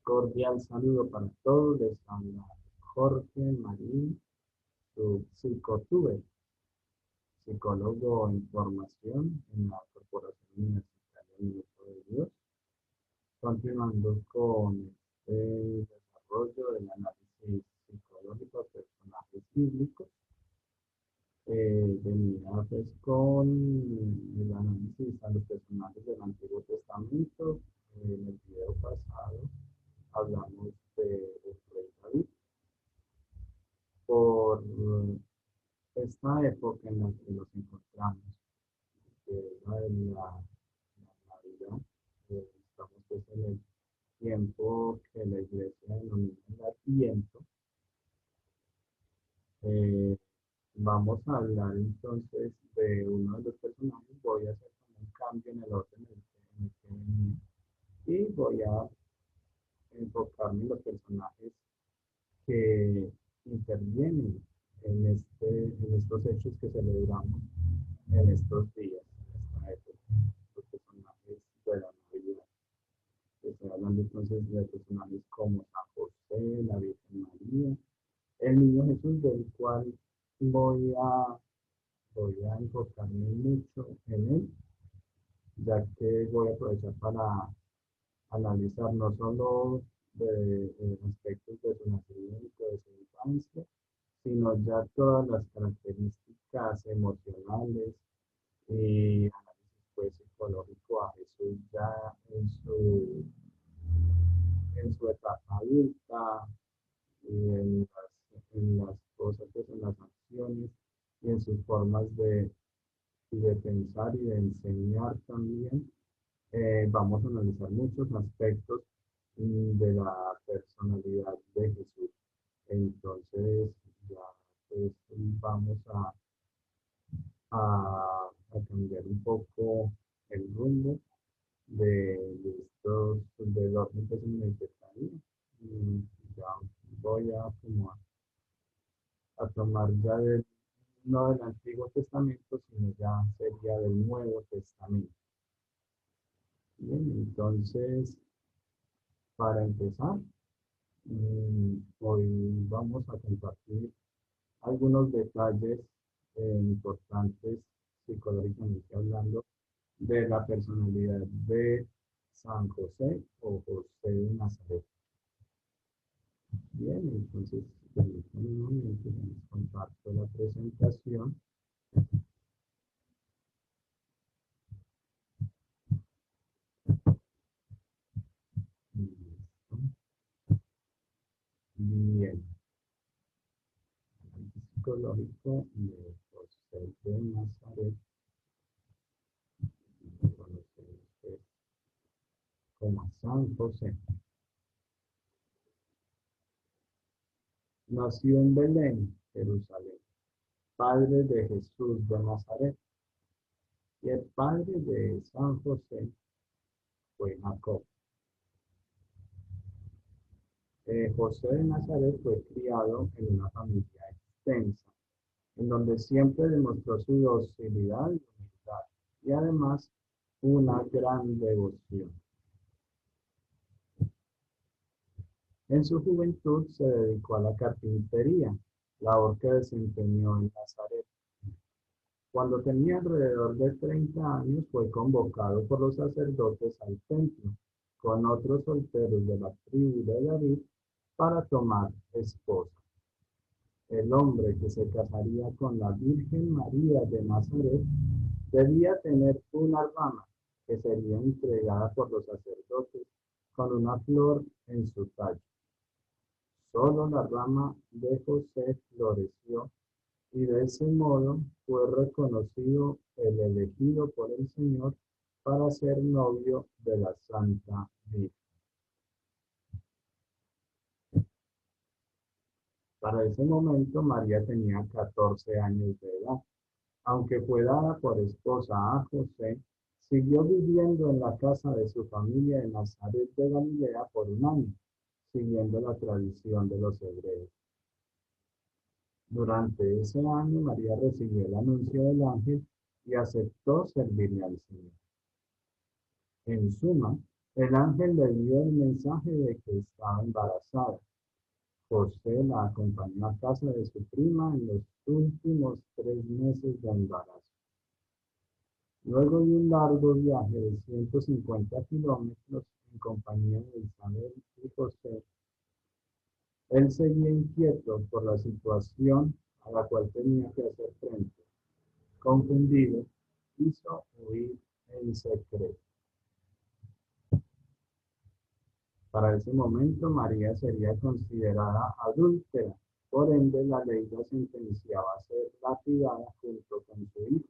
Cordial saludo para todos. Les habla Jorge Marín, su psicotuber, psicólogo en formación en la Corporación Universitaria Minuto de Dios. Continuando con el desarrollo del análisis psicológico de personajes bíblicos, venía pues con el análisis a los personajes del Antiguo Testamento. En el video pasado hablamos del rey David. Por esta época en la que nos encontramos, que es la de la Navidad, estamos pues en el tiempo que la iglesia denomina el Adviento. eh, Vamos a hablar entonces de uno de los personajes. Voy a hacer como un cambio en el orden en el que venía y voy a enfocarme en los personajes que intervienen en estos hechos que celebramos en estos días, en esta época, los personajes de la Navidad. Estoy hablando entonces de personajes como San José, la Virgen María, el Niño Jesús, del cual voy a, voy a enfocarme mucho en él, ya que voy a aprovechar para analizar no solo de aspectos de su nacimiento, de su infancia, sino ya todas las características emocionales y análisis pues, psicológico a Jesús ya en su etapa adulta y en las cosas, pues, en las acciones y en sus formas de pensar y de enseñar también. Vamos a analizar muchos aspectos de la personalidad de Jesús. Entonces, ya pues vamos a cambiar un poco el rumbo de estos, del orden que se me empezaría. Y ya voy a, como a tomar ya no del Antiguo Testamento, sino ya sería del Nuevo Testamento. Bien, entonces, para empezar, hoy vamos a compartir algunos detalles importantes psicológicamente hablando de la personalidad de San José o José de Nazaret. Bien, entonces, permítanme un momento, les comparto la presentación. Listo. Bien, análisis psicológico de José de Nazaret, conocido usted como San José. Nació en Belén, Jerusalén, padre de Jesús de Nazaret, y el padre de San José fue Jacob. José de Nazaret fue criado en una familia extensa, en donde siempre demostró su docilidad y humildad, y además una gran devoción. En su juventud se dedicó a la carpintería, labor que desempeñó en Nazaret. Cuando tenía alrededor de 30 años fue convocado por los sacerdotes al templo, con otros solteros de la tribu de David, para tomar esposa. El hombre que se casaría con la Virgen María de Nazaret debía tener una rama que sería entregada por los sacerdotes con una flor en su tallo. Solo la rama de José floreció y de ese modo fue reconocido el elegido por el Señor para ser novio de la Santa Virgen. Para ese momento María tenía 14 años de edad. Aunque fue dada por esposa a José, siguió viviendo en la casa de su familia en Nazaret de Galilea por un año, siguiendo la tradición de los hebreos. Durante ese año María recibió el anuncio del ángel y aceptó servirle al Señor. En suma, El ángel le dio el mensaje de que estaba embarazada. José la acompañó a casa de su prima en los últimos 3 meses de embarazo. Luego de un largo viaje de 150 kilómetros en compañía de Isabel y José, él seguía inquieto por la situación a la cual tenía que hacer frente. Confundido, quiso huir en secreto. Para ese momento, María sería considerada adúltera. Por ende, la ley la sentenciaba a ser lapidada junto con su hijo,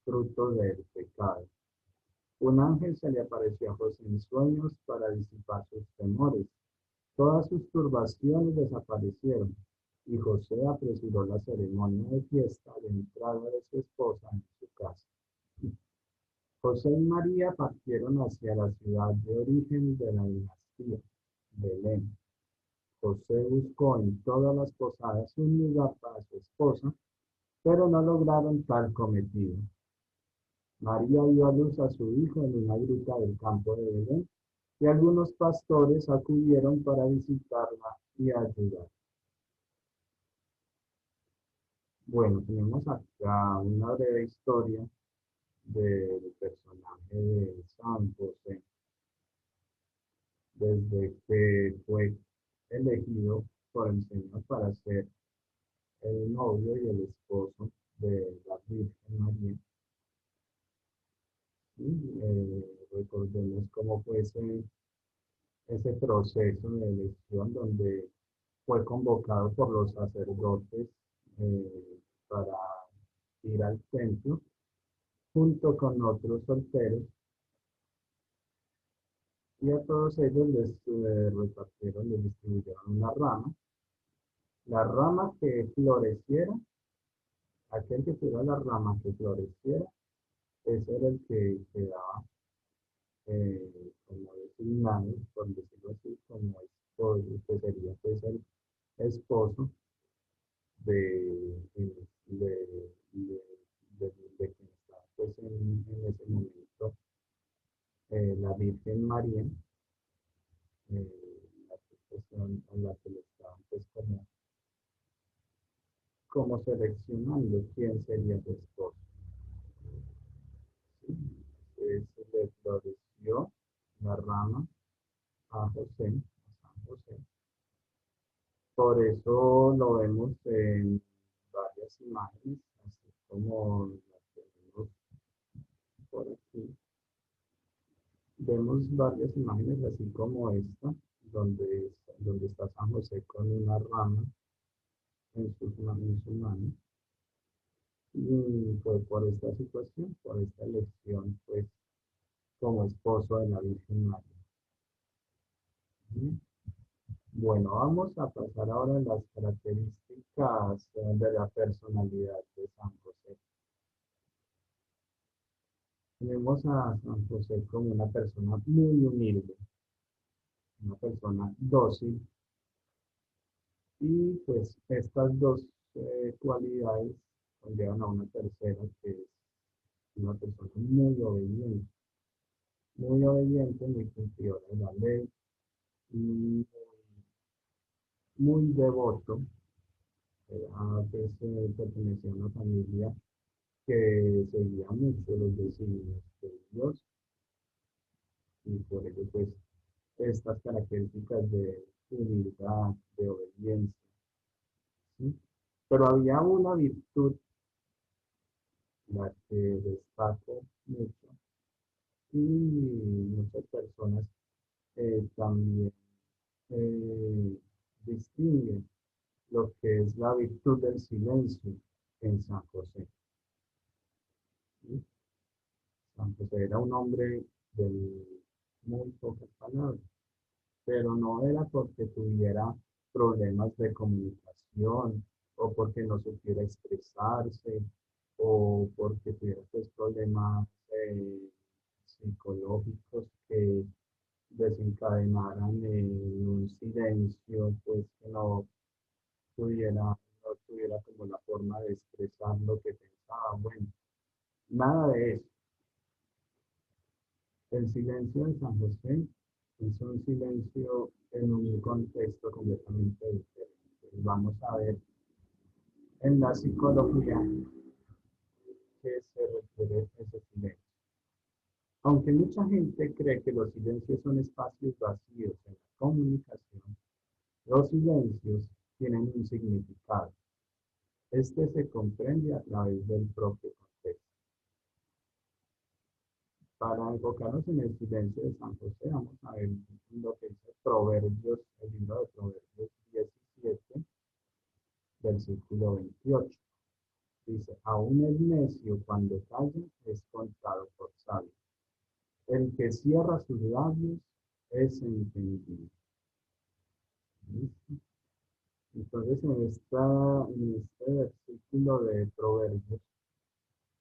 fruto del pecado. Un ángel se le apareció a José en sueños para disipar sus temores. Todas sus turbaciones desaparecieron y José apresuró la ceremonia de fiesta de entrada de su esposa en su casa. José y María partieron hacia la ciudad de origen de la dinastía, Belén. José buscó en todas las posadas un lugar para su esposa, pero no lograron tal cometido. María dio a luz a su hijo en una gruta del campo de Belén, y algunos pastores acudieron para visitarla y ayudar. Bueno, tenemos acá una breve historia del personaje de San José, desde que fue elegido por el Señor para ser el novio y el esposo de la Virgen María. Y, recordemos cómo fue ese proceso de elección donde fue convocado por los sacerdotes para ir al templo junto con otros solteros, y a todos ellos les repartieron, les distribuyeron una rama. La rama que floreciera, aquel que tuviera la rama que floreciera, ese era el que quedaba como designado, por decirlo así, como esposo, que sería pues el esposo de, de, de quien estaba pues en ese momento la Virgen María, la que, pues, a la que le estaban pues como seleccionando quién sería su esposo. ¿Sí? Se le floreció la rama a José, a San José. Por eso lo vemos en varias imágenes, así como las tenemos por aquí. Vemos varias imágenes así como esta, donde está San José con una rama en su mano. Y fue por esta situación, por esta elección, pues, como esposo de la Virgen María. Ujú. Bueno, vamos a pasar ahora a las características de la personalidad de San José. Tenemos a San José como una persona muy humilde, una persona dócil, y pues estas dos cualidades conllevan a una tercera, que es una persona muy obediente, muy cumplidora de la ley, y muy devoto. Pues, pertenecía a una familia que seguía mucho los designios de Dios, y por ello pues estas características de humildad, de obediencia, ¿sí? Pero había una virtud, la que destaco mucho, y muchas personas también eh, distinguen lo que es la virtud del silencio en San José, ¿sí? San José era un hombre de muy pocas palabras, pero no era porque tuviera problemas de comunicación, o porque no supiera expresarse, o porque tuviera pues, problemas psicológicos que desencadenaran en un silencio, pues que no tuviera como la forma de expresar lo que pensaba. Bueno, nada de eso. El silencio de San José es un silencio en un contexto completamente diferente. Vamos a ver en la psicología que se refiere a ese silencio. Aunque mucha gente cree que los silencios son espacios vacíos en la comunicación, los silencios tienen un significado. Este se comprende a través del propio contexto. Para enfocarnos en el silencio de San José, vamos a ver lo que dice Proverbios, el libro de Proverbios 17, versículo 28. Dice, aún el necio cuando calla es contado por sabio. El que cierra sus labios es entendido. ¿Listo? Entonces, en este versículo de Proverbios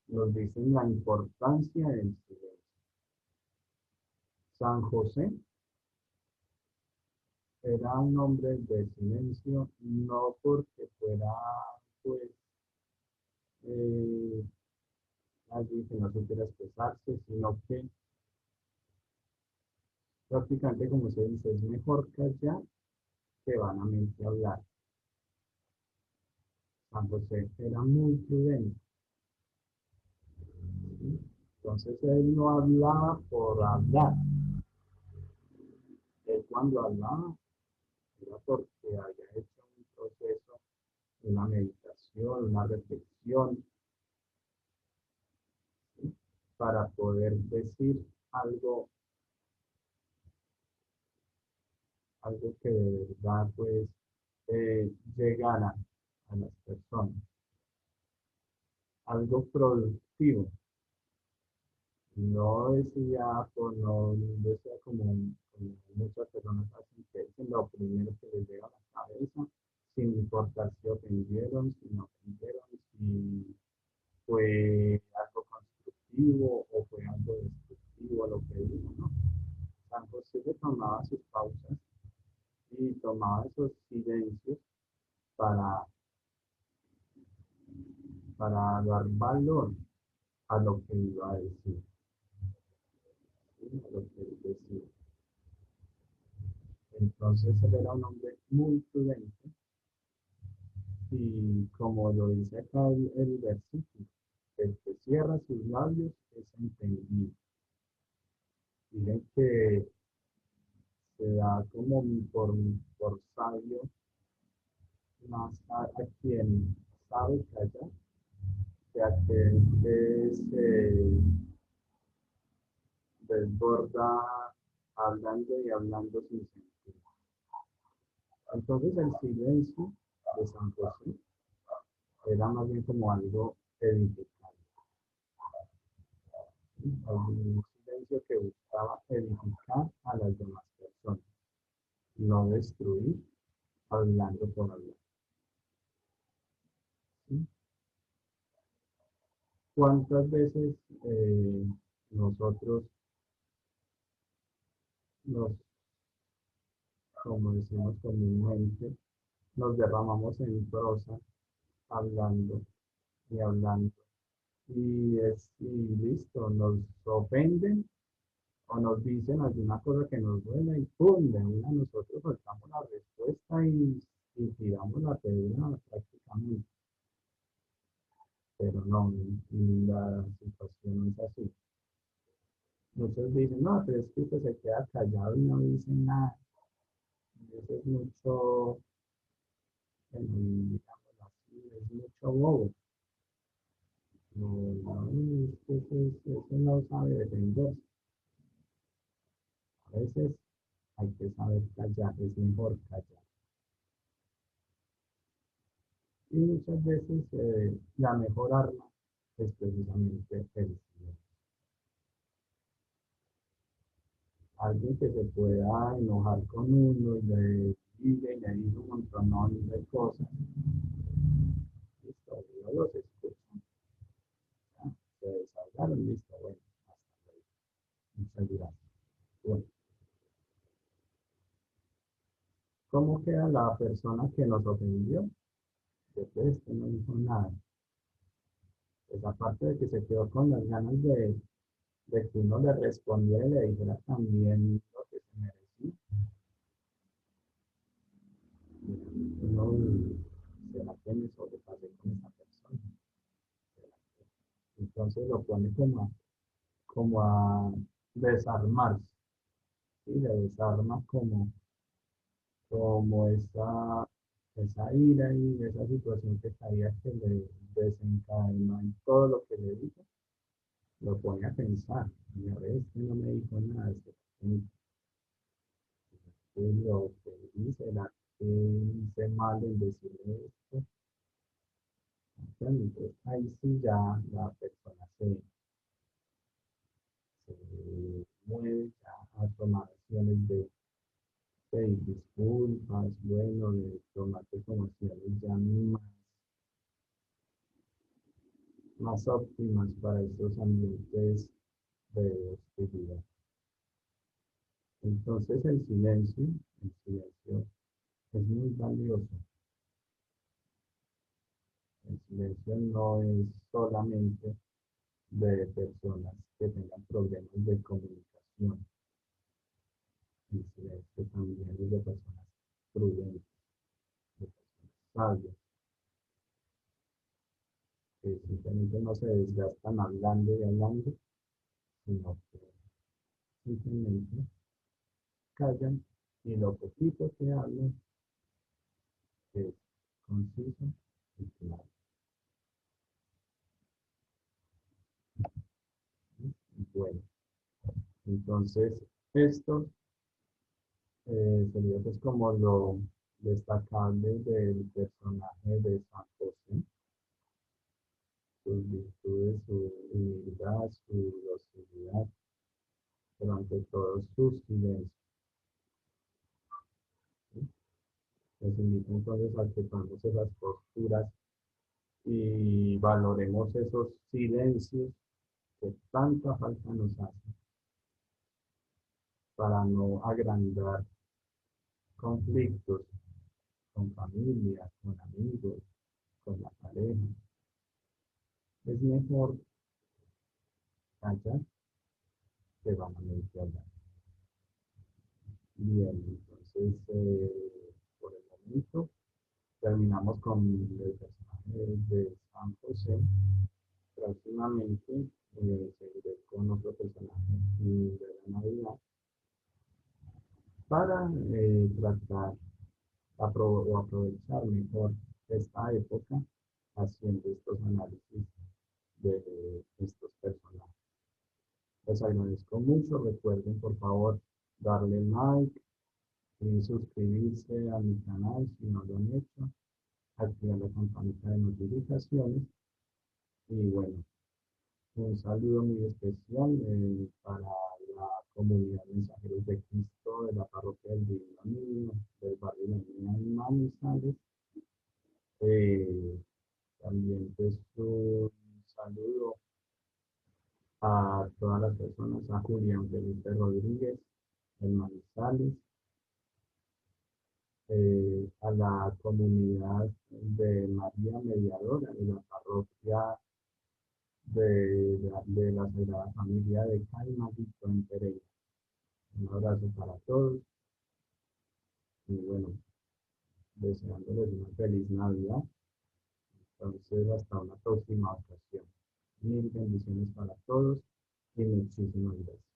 nos dicen la importancia del silencio. San José era un hombre de silencio, no porque fuera, pues, eh, alguien que no supiera expresarse, sino que prácticamente, como se dice, es mejor callar que vanamente hablar. San José era muy prudente, ¿sí? Entonces él no hablaba por hablar. Él cuando hablaba era porque había hecho un proceso, una meditación, una reflexión, ¿sí? Para poder decir algo, algo que de verdad pues llegara a las personas, algo productivo. No decía, no decía como muchas personas hacen que dicen lo primero que les llega a la cabeza, sin importar si ofendieron, si no ofendieron, si fue algo constructivo o fue algo destructivo lo que dijo, ¿no? San José se tomaba sus pausas y tomaba esos silencios para, para dar valor a lo que iba a decir, ¿sí? A lo que él decía. Entonces él era un hombre muy prudente y como lo dice acá el versículo, el que cierra sus labios es entendido. Miren que se da como por sabio más a quien sabe callar que a aquel que se desborda hablando y hablando sin sentido. Entonces el silencio de San José era más bien como algo edificante, ¿sí? Un silencio que buscaba edificar a las demás personas, no destruir hablando por hablar, ¿sí? ¿Cuántas veces nosotros nos, como decimos comúnmente, nos derramamos en prosa hablando y hablando y listo, nos ofenden o nos dicen alguna cosa que nos duele y ¡pum! De una nosotros soltamos la respuesta y tiramos la pedra prácticamente, pero no, la situación no es así. Muchos dicen, no, pero es que usted se queda callado y no dice nada. Eso es mucho, digamos así, es mucho bobo. No, no, es que eso no sabe defenderse. A veces hay que saber callar, es mejor callar. Y muchas veces la mejor arma es precisamente el silencio. Alguien que se pueda enojar con uno y le dice un montón de cosas. Listo, yo los escucho. ¿Ya? Se desahogaron, listo, bueno, hasta luego. Muchas gracias. Bueno, ¿cómo queda la persona que nos ofendió? Después que no dijo nada. Pues aparte de que se quedó con las ganas de que uno le respondiera y le dijera también lo que se merecía. Uno, ¿será que me sobrepasé con esa persona? Entonces lo pone como a desarmarse, ¿sí? Le desarma como esa ira y esa situación que sabía que le desencadenó en todo lo que le dijo, lo pone a pensar. Y a ver, este no me dijo nada, lo que hice, la que hice mal en decirle esto. Entonces, ahí sí ya la persona se mueve ya a tomar acciones de pedir disculpas, bueno, de tomarte como acciones ya más óptimas para estos ambientes de hostilidad. Entonces el silencio es muy valioso. El silencio no es solamente de personas que tengan problemas de comunicación. El silencio también es de personas prudentes, de personas sabias, que simplemente no se desgastan hablando y hablando, sino que simplemente callan y lo poquito que hablan es conciso y claro. Bueno, entonces esto sería pues como lo destacable del personaje de San José, sus virtudes, su humildad, su docilidad, pero ante todo su silencio. ¿Sí? Les invito entonces a que tomemos esas posturas y valoremos esos silencios que tanta falta nos hacen para no agrandar conflictos con familia, con amigos, con la pareja. Es mejor callar que vanamente hablar. Bien, entonces, por el momento, terminamos con el personaje de San José. Próximamente seguiré con otro personaje de la Navidad para tratar o aprovechar mejor esta época haciendo estos análisis de estos personajes. Les agradezco mucho. Recuerden, por favor, darle like y suscribirse a mi canal si no lo han hecho, activar la campanita de notificaciones y bueno, un saludo muy especial para la comunidad Mensajeros de Cristo de la parroquia del Divino Niño, del barrio de Niña en Manizales. Eh, También pues un saludo a todas las personas, a Julián Felipe Rodríguez, en Manizales, a la comunidad de María Mediadora de la parroquia de la Sagrada Familia de Caimaquito en Pereira. Un abrazo para todos y bueno, deseándoles una feliz Navidad. Entonces, hasta una próxima ocasión. Mil bendiciones para todos y muchísimas gracias.